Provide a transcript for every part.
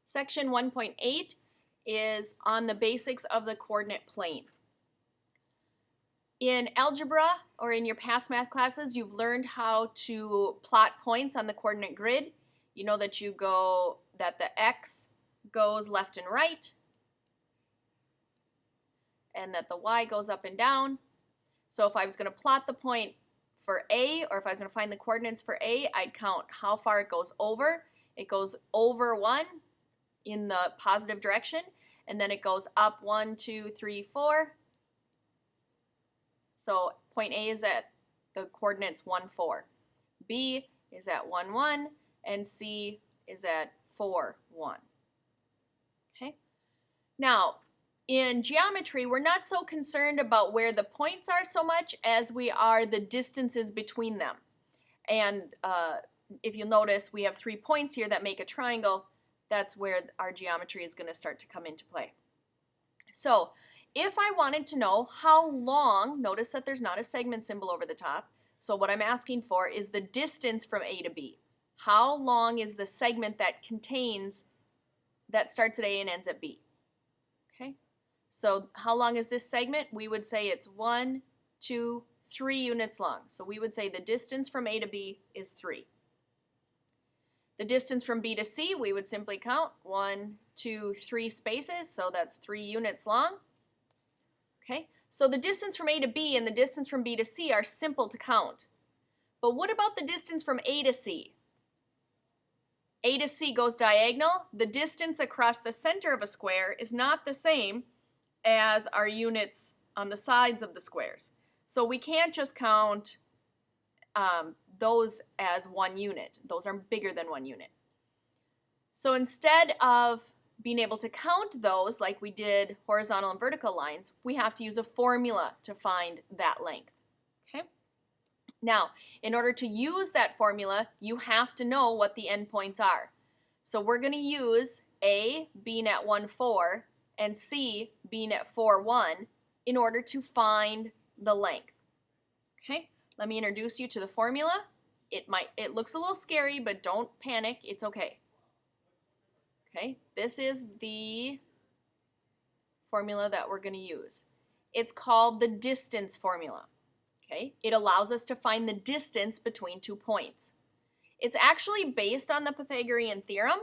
Section 1.8 is on the basics of the coordinate plane. In algebra or in your past math classes, you've learned how to plot points on the coordinate grid. You know that that the x goes left and right, and that the y goes up and down. So if I was going to plot the point for A, or if I was going to find the coordinates for A, I'd count how far it goes over. It goes over 1 in the positive direction, and then it goes up 1, 2, 3, 4. So point A is at the coordinates 1, 4. B is at 1, 1, and C is at 4, 1. Okay? Now, in geometry, we're not so concerned about where the points are so much as we are the distances between them. And if you'll notice, we have 3 points here that make a triangle. That's where our geometry is going to start to come into play. So if I wanted to know how long, notice that there's not a segment symbol over the top. So what I'm asking for is the distance from A to B. How long is the segment that starts at A and ends at B? Okay. So how long is this segment? We would say it's 1, 2, 3 units long. So we would say the distance from A to B is 3. The distance from B to C, we would simply count 1, 2, 3 spaces, so that's 3 units long. Okay, so the distance from A to B and the distance from B to C are simple to count. But what about the distance from A to C? A to C goes diagonal. The distance across the center of a square is not the same as our units on the sides of the squares. So we can't just count those as 1 unit. Those are bigger than 1 unit. So instead of being able to count those like we did horizontal and vertical lines, we have to use a formula to find that length. Okay? Now, in order to use that formula, you have to know what the endpoints are. So we're going to use A being at 1, 4 and C being at 4, 1 in order to find the length. Okay? Let me introduce you to the formula. It looks a little scary, but don't panic. It's okay. Okay, this is the formula that we're going to use. It's called the distance formula. Okay, it allows us to find the distance between 2 points. It's actually based on the Pythagorean theorem,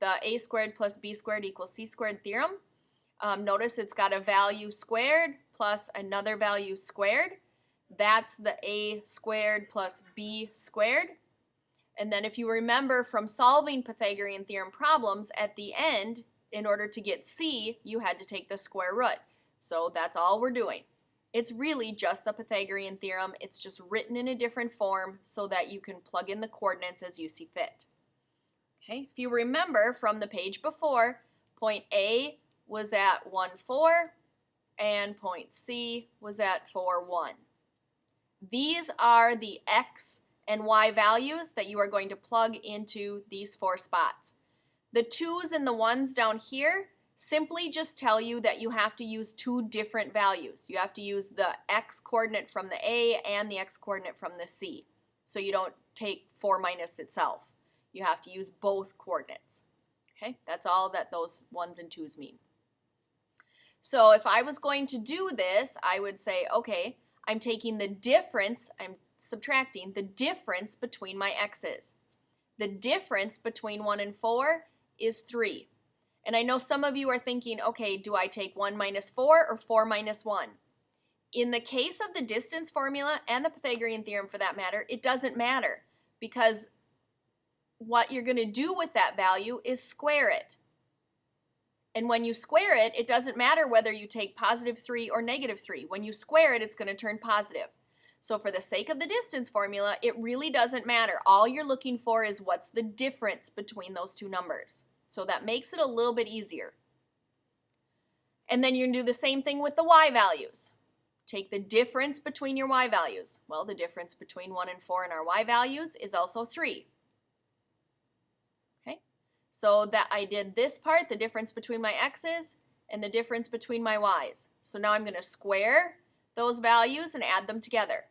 the a squared plus b squared equals c squared theorem. Notice it's got a value squared plus another value squared. That's the a squared plus b squared. And then if you remember from solving Pythagorean theorem problems, at the end, in order to get c, you had to take the square root. So that's all we're doing. It's really just the Pythagorean theorem. It's just written in a different form so that you can plug in the coordinates as you see fit. Okay, if you remember from the page before, point A was at 1, 4, and point C was at 4, 1. These are the x and y values that you are going to plug into these 4 spots. The 2's and the 1's down here simply just tell you that you have to use 2 different values. You have to use the x coordinate from the A and the x coordinate from the C. So you don't take 4 minus itself. You have to use both coordinates. Okay, that's all that those 1's and 2's mean. So if I was going to do this, I would say, okay, I'm taking the difference, I'm subtracting the difference between my x's. The difference between 1 and 4 is 3. And I know some of you are thinking, okay, do I take 1 minus 4 or 4 minus 1? In the case of the distance formula and the Pythagorean theorem for that matter, it doesn't matter because what you're going to do with that value is square it. And when you square it, it doesn't matter whether you take positive 3 or negative 3. When you square it, it's going to turn positive. So for the sake of the distance formula, it really doesn't matter. All you're looking for is what's the difference between those 2 numbers. So that makes it a little bit easier. And then you're going to do the same thing with the y values. Take the difference between your y values. Well, the difference between 1 and 4 in our y values is also 3. Okay, so that I did this part, the difference between my x's and the difference between my y's. So now I'm going to square those values and add them together.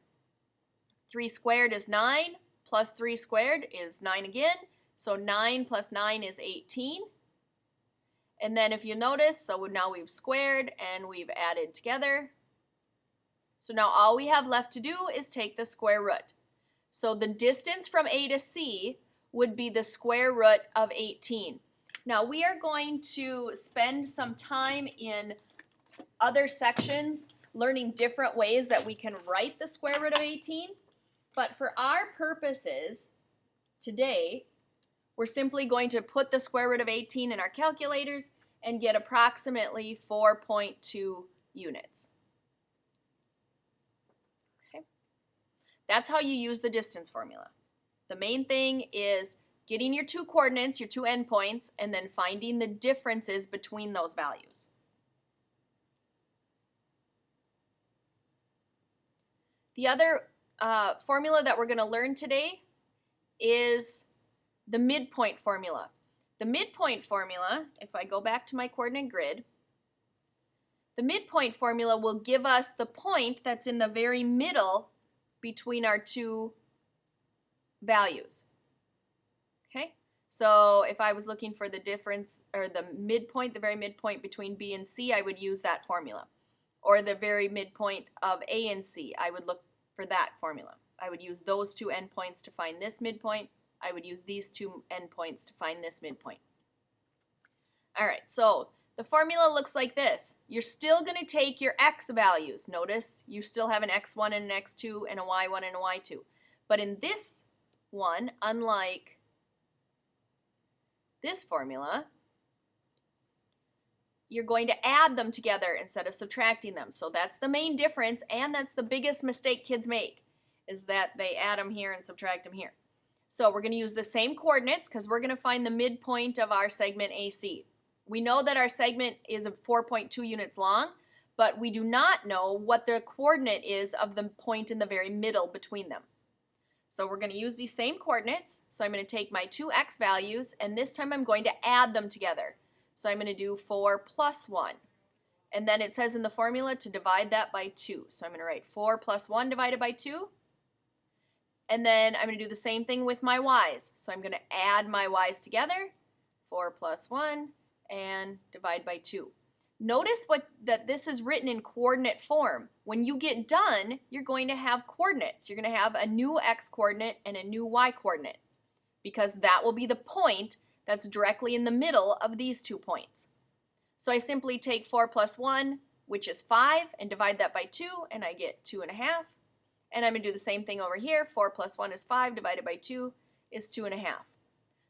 3 squared is 9, plus 3 squared is 9 again. So 9 plus 9 is 18. And then if you notice, so now we've squared and we've added together. So now all we have left to do is take the square root. So the distance from A to C would be the square root of 18. Now we are going to spend some time in other sections learning different ways that we can write the square root of 18. But for our purposes today, we're simply going to put the square root of 18 in our calculators and get approximately 4.2 units. Okay. That's how you use the distance formula. The main thing is getting your two coordinates, your two endpoints, and then finding the differences between those values. The other formula that we're going to learn today is the midpoint formula. The midpoint formula, if I go back to my coordinate grid, the midpoint formula will give us the point that's in the very middle between our two values. Okay? So if I was looking for the difference, or the midpoint, the very midpoint between B and C, I would use that formula. Or the very midpoint of A and C, I would look for that formula. I would use those two endpoints to find this midpoint. I would use these two endpoints to find this midpoint. All right, so the formula looks like this. You're still going to take your x values. Notice you still have an x1 and an x2 and a y1 and a y2. But in this one, unlike this formula, you're going to add them together instead of subtracting them. So that's the main difference, and that's the biggest mistake kids make, is that they add them here and subtract them here. So we're going to use the same coordinates because we're going to find the midpoint of our segment AC. We know that our segment is 4.2 units long, but we do not know what the coordinate is of the point in the very middle between them. So we're going to use these same coordinates. So I'm going to take my two x values, and this time I'm going to add them together. So I'm going to do 4 plus 1. And then it says in the formula to divide that by 2. So I'm going to write 4 plus 1 divided by 2. And then I'm going to do the same thing with my y's. So I'm going to add my y's together, 4 plus 1, and divide by 2. Notice that this is written in coordinate form. When you get done, you're going to have coordinates. You're going to have a new x coordinate and a new y coordinate, because that will be the point that's directly in the middle of these 2 points. So I simply take 4 plus 1, which is 5, and divide that by 2, and I get 2.5. And I'm going to do the same thing over here. 4 plus 1 is 5, divided by 2 is 2.5.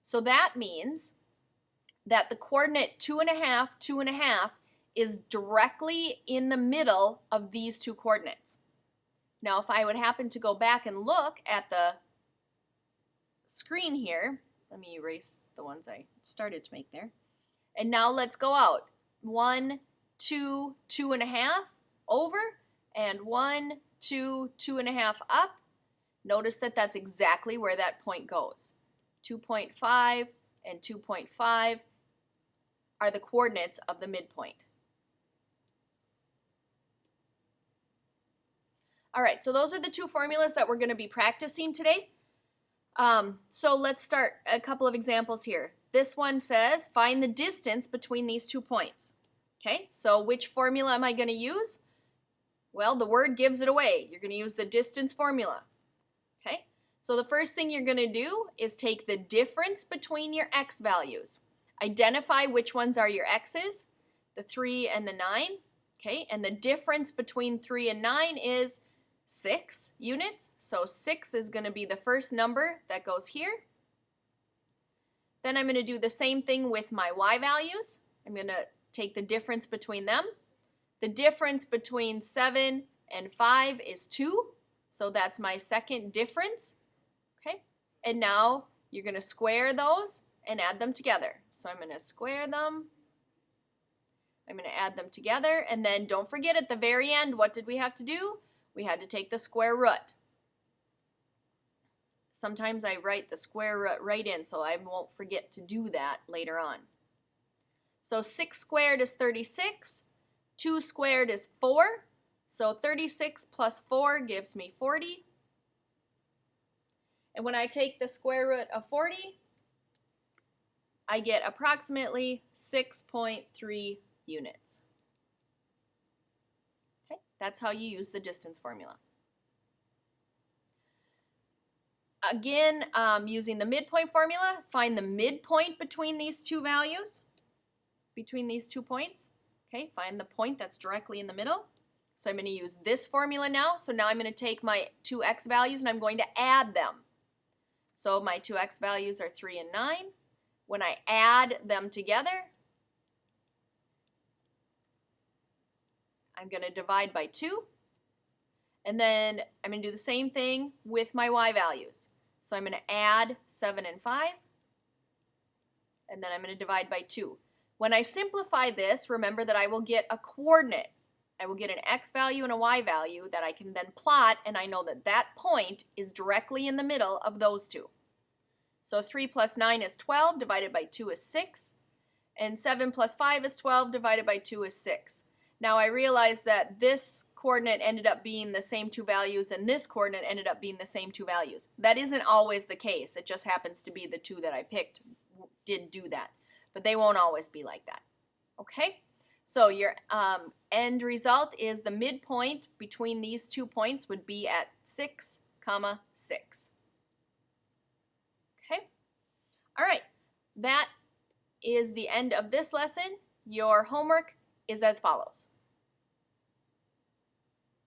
So that means that the coordinate 2.5, 2.5 is directly in the middle of these two coordinates. Now, if I would happen to go back and look at the screen here, let me erase the ones I started to make there. And now let's go out. 1, 2, 2.5 over, and 1, 2, 2.5 up. Notice that that's exactly where that point goes. 2.5 and 2.5 are the coordinates of the midpoint. All right, so those are the two formulas that we're going to be practicing today. So let's start a couple of examples here. This one says, find the distance between these 2 points. Okay, so which formula am I going to use? Well, the word gives it away. You're going to use the distance formula. Okay, so the first thing you're going to do is take the difference between your x values. Identify which ones are your x's, the 3 and the 9. Okay, and the difference between 3 and 9 is 6 units. So 6 is going to be the first number that goes here. Then I'm going to do the same thing with my y values. I'm going to take the difference between them. The difference between 7 and 5 is 2. So that's my second difference. Okay, and now you're going to square those and add them together. So I'm going to square them. I'm going to add them together. And then don't forget, at the very end, what did we have to do? We had to take the square root. Sometimes I write the square root right in, so I won't forget to do that later on. So 6 squared is 36. 2 squared is 4. So 36 plus 4 gives me 40. And when I take the square root of 40, I get approximately 6.3 units. Okay, that's how you use the distance formula. Again, using the midpoint formula, find the midpoint between these two values, between these 2 points. Okay, find the point that's directly in the middle. So I'm going to use this formula now. So now I'm going to take my two x values and I'm going to add them. So my two x values are 3 and 9. When I add them together, I'm going to divide by 2. And then I'm going to do the same thing with my y values. So I'm going to add 7 and 5. And then I'm going to divide by 2. When I simplify this, remember that I will get a coordinate. I will get an x value and a y value that I can then plot, and I know that that point is directly in the middle of those two. So 3 plus 9 is 12, divided by 2 is 6. And 7 plus 5 is 12, divided by 2 is 6. Now I realize that this coordinate ended up being the same two values and this coordinate ended up being the same two values. That isn't always the case. It just happens to be the two that I picked did do that. But they won't always be like that. Okay? So your end result is the midpoint between these 2 points would be at 6, 6. Okay? All right. That is the end of this lesson. Your homework is as follows.